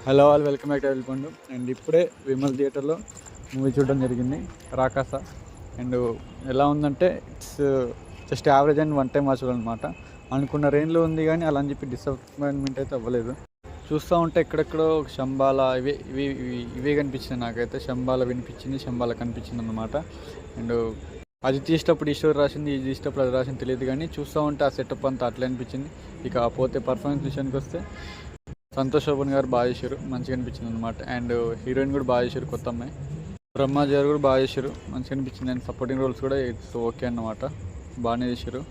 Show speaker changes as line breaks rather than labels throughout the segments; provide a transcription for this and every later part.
Hello all, welcome back to వెల్పండు. And ఇప్పుడే విమల్ థియేటర్లో మూవీ చూడడం జరిగింది, రాకాస. అండ్ ఎలా ఉందంటే it's just average and one time watchable అనమాట. అనుకున్న రేంజ్లో ఉంది కానీ అలా అని చెప్పి డిసప్పాయింట్మెంట్ అయితే అవ్వలేదు. చూస్తూ ఉంటే ఎక్కడెక్కడో శంబాల ఇవే కనిపించింది నాకైతే. శంబాల వినిపించింది, శంబాల కనిపించింది అనమాట. అండ్ అది తీసేటప్పుడు ఈశ్వర్ రాసింది, ఇది తీసేటప్పుడు అది రాసింది తెలియదు కానీ చూస్తూ ఉంటే ఆ సెటప్ అంతా అట్లా అనిపించింది. ఇక పోతే పర్ఫార్మెన్స్ విషయానికి వస్తే సంతోష్ శోభన్ గారు బాగా చేశారు, మంచిగా అనిపించింది అనమాట. అండ్ హీరోయిన్ కూడా బాగా చేశారు, కొత్త అమ్మాయి బ్రహ్మాజీ గారు కూడా బాగా చేశారు, మంచిగా అనిపించింది. అండ్ సపోర్టింగ్ రోల్స్ కూడా ఇట్స్ ఓకే అన్నమాట, బాగానే చేశారు.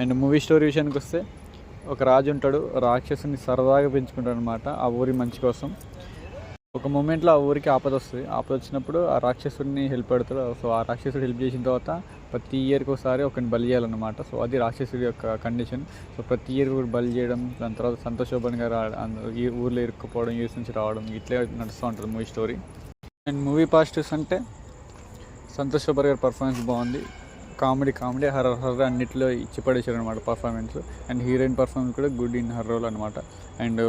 అండ్ మూవీ స్టోరీ విషయానికి వస్తే ఒక రాజు ఉంటాడు, రాక్షసుని సరదాగా పెంచుకుంటాడు అనమాట ఆ ఊరి మంచి కోసం. ఒక మూమెంట్లో ఆ ఊరికి ఆపద వస్తుంది. ఆపద వచ్చినప్పుడు ఆ రాక్షసుడిని హెల్ప్ పెడతాడు. సో ఆ రాక్షసుడు హెల్ప్ చేసిన తర్వాత ప్రతి ఇయర్కి ఒకసారి ఒకరిని బలి చేయాలన్నమాట. సో అది రాక్షసుడి యొక్క కండిషన్. సో ప్రతి ఇయర్ కూడా బలి చేయడం, దాని తర్వాత సంతోష్ శోభన్ గారు ఈ ఊర్లో ఇరుక్కుపోవడం, యూఎస్ నుంచి రావడం, ఇట్లే నడుస్తూ ఉంటుంది movie story. And movie positives అంటే సంతోష్ శోభన్ గారి పర్ఫార్మెన్స్ బాగుంది, కామెడీ హర్రర్ అన్నింటిలో ఇచ్చి పడేశారు అనమాట పర్ఫార్మెన్స్. అండ్ హీరోయిన్ పర్ఫార్మెన్స్ కూడా గుడ్ ఇన్ హర్ రోల్ అనమాట. అండ్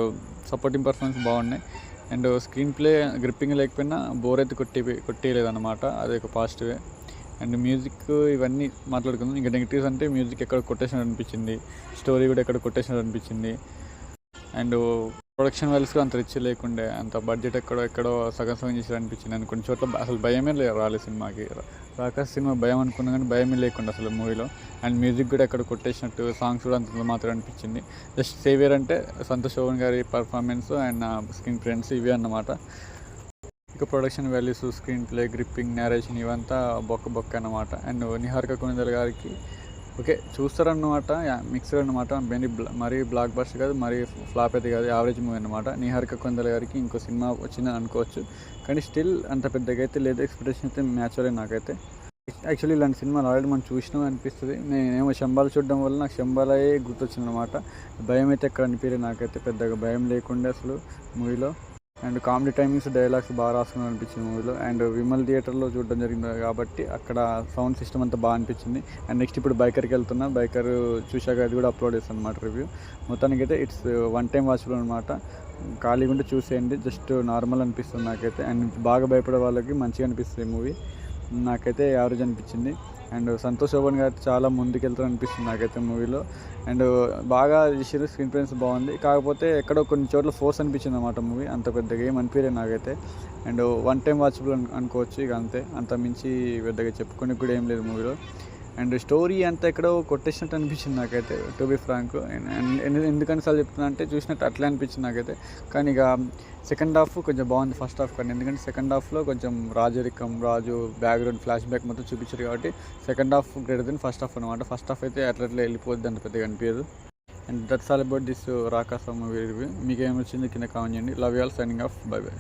సపోర్టింగ్ పర్ఫార్మెన్స్ బాగున్నాయి. అండ్ స్క్రీన్ ప్లే గ్రిప్పింగ్ లేకపోయినా బోర్ అయితే కొట్టేయలేదన్నమాట, అది ఒక పాజిటివే. అండ్ మ్యూజిక్ ఇవన్నీ మాట్లాడుకుందాం. ఇంకా నెగిటివ్స్ అంటే మ్యూజిక్ ఎక్కడ కొట్టేసినట్టు అనిపించింది, స్టోరీ కూడా ఎక్కడ కొట్టేసినట్టు అనిపించింది. అండ్ ప్రొడక్షన్ వాల్యూస్గా అంత రిచ్ లేకుండే, అంత బడ్జెట్ ఎక్కడో సగం చేసి అనిపించింది. అండ్ కొన్ని చోట్ల అసలు భయమే రాలేదు సినిమాకి. రాకాస సినిమా భయం అనుకున్నా కానీ భయమే లేకుండా అసలు మూవీలో. అండ్ మ్యూజిక్ కూడా ఎక్కడ కొట్టేసినట్టు, సాంగ్స్ కూడా అంత మాత్రం అనిపించింది. జస్ట్ సేవియర్ అంటే సంతోష్ శోభన్ గారి పర్ఫార్మెన్స్ అండ్ స్క్రీన్ ప్రింట్స్ ఇవే అన్నమాట. ఇక production values, screen play, gripping, narration ఇవంతా బొక్క అన్నమాట. అండ్ నిహారిక కొనిదెల గారికి ఓకే చూస్తారన్నమాట, మిక్సర్ అనమాట. మరీ బ్లాక్ బస్టర్ కాదు, మరీ ఫ్లాప్ అయితే కాదు, యావరేజ్ మూవీ అనమాట. నిహారిక కొనిదెల గారికి ఇంకో సినిమా వచ్చిందని అనుకోవచ్చు, కానీ స్టిల్ అంత పెద్దగా అయితే లేదు. ఎక్స్పెక్టేషన్ అయితే మ్యాచ్ అవ్వలేదు నాకైతే. యాక్చువల్లీ ఇలాంటి సినిమాలు ఆల్రెడీ మనం చూసినాం అనిపిస్తుంది. నేనేమో శంబాలు చూడడం వల్ల నాకు శంబాలయే గుర్తొచ్చింది అనమాట. భయం అయితే ఎక్కడ అనిపించలేదు నాకైతే, పెద్దగా భయం లేకుండా అసలు మూవీలో. అండ్ కామెడీ టైమింగ్స్, డైలాగ్స్ బాగా రాసుకుని అనిపించింది మూవీలో. అండ్ విమల్ థియేటర్లో చూడడం జరిగింది కాబట్టి అక్కడ సౌండ్ సిస్టమ్ అంతా బాగా అనిపించింది. అండ్ నెక్స్ట్ ఇప్పుడు బైకర్కి వెళ్తున్నా, బైకర్ చూశాక అది కూడా అప్లోడ్ చేస్తాను అనమాట రివ్యూ. మొత్తానికి అయితే ఇట్స్ వన్ టైం వాచబుల్ అనమాట, ఖాళీగా ఉంటే చూసేయండి. జస్ట్ నార్మల్ అనిపిస్తుంది నాకైతే. అండ్ బాగా భయపడే వాళ్ళకి మంచిగా అనిపిస్తుంది మూవీ, నాకైతే యావరేజ్ అనిపించింది. అండ్ సంతోష్ శోభన్ గారు చాలా ముందుకెళ్తారు అనిపిస్తుంది నాకైతే మూవీలో. అండ్ బాగా చేసారు, స్క్రీన్ ప్రింట్స్ బాగుంది. కాకపోతే ఎక్కడో కొన్ని చోట్ల ఫోర్స్ అనిపించింది అన్నమాట మూవీ, అంత పెద్దగా ఏం అనిపించలేదు నాకైతే. అండ్ వన్ టైం వాచబుల్ అనుకోవచ్చు, ఇక అంతే, అంత మించి పెద్దగా చెప్పుకొని కూడా ఏం లేదు మూవీలో. అండ్ స్టోరీ అంతా ఎక్కడో కొట్టేసినట్టు అనిపించింది నాకైతే, టు బి ఫ్రాంక్. ఎందుకని సార్ చెప్తున్నా అంటే చూసినట్టు అట్లే అనిపించింది నాకైతే. కానీ ఇక సెకండ్ హాఫ్ కొంచెం బాగుంది ఫస్ట్ హాఫ్ కానీ, ఎందుకంటే సెకండ్ హాఫ్లో కొంచెం రాజు బ్యాక్గ్రౌండ్ ఫ్లాష్ బ్యాక్ మొత్తం చూపించారు కాబట్టి second half greater than first half అనమాట. ఫస్ట్ హాఫ్ అయితే అట్లా వెళ్ళిపోద్ది, అంత పెద్దగా అనిపించదు. And that's all about this Rakasa movie review. మీకు ఏమొచ్చింది కింద కామెంట్ చేయండి. Love you all, signing off, bye by.